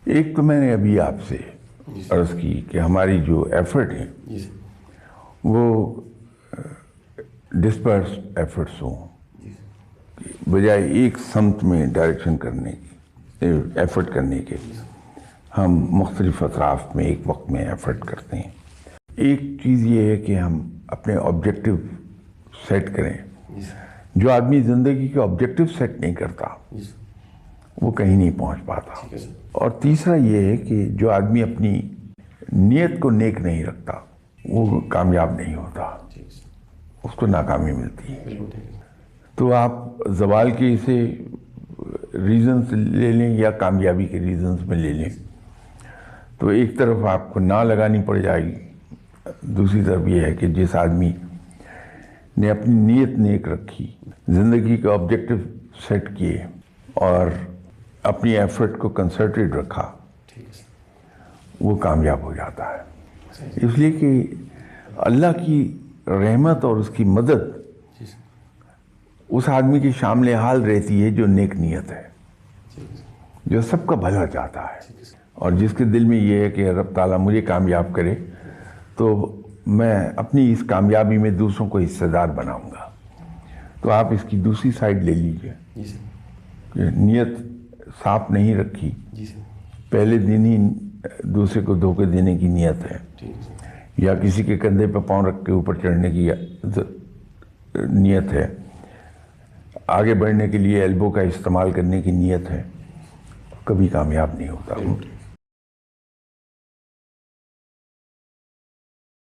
ایک تو میں نے ابھی آپ سے عرض کی کہ ہماری جو ایفرٹ ہیں وہ ڈسپرس ایفرٹس ہوں، بجائے ایک سمت میں ڈائریکشن کرنے کی، ایفرٹ کرنے کے ہم مختلف اطراف میں ایک وقت میں ایفرٹ کرتے ہیں۔ ایک چیز یہ ہے کہ ہم اپنے آبجیکٹو سیٹ کریں۔ جو آدمی زندگی کے آبجیکٹو سیٹ نہیں کرتا وہ کہیں نہیں پہنچ پاتا۔ اور تیسرا یہ ہے کہ جو آدمی اپنی نیت کو نیک نہیں رکھتا وہ کامیاب نہیں ہوتا، اس کو ناکامی ملتی ہے۔ تو آپ زوال کے اسے ریزنز لے لیں یا کامیابی کے ریزنز میں لے لیں، تو ایک طرف آپ کو نہ لگانی پڑ جائے گی، دوسری طرف یہ ہے کہ جس آدمی نے اپنی نیت نیک رکھی، زندگی کے آبجیکٹو سیٹ کیے اور اپنی ایفرٹ کو کنسنٹریٹ رکھا، وہ کامیاب ہو جاتا ہے۔ اس لیے کہ اللہ کی رحمت اور اس کی مدد اس آدمی کی شامل حال رہتی ہے جو نیک نیت ہے، جو سب کا بھلا چاہتا ہے، اور جس کے دل میں یہ ہے کہ رب تعالیٰ مجھے کامیاب کرے تو میں اپنی اس کامیابی میں دوسروں کو حصہ دار بناؤں گا۔ تو آپ اس کی دوسری سائڈ لے لیجئے کہ نیت صاف نہیں رکھی، پہلے دن ہی دوسرے کو دھوکے دینے کی نیت ہے، یا کسی کے کندھے پہ پاؤں رکھ کے اوپر چڑھنے کی نیت ہے، آگے بڑھنے کے لیے ایلبو کا استعمال کرنے کی نیت ہے، کبھی کامیاب نہیں ہوتا۔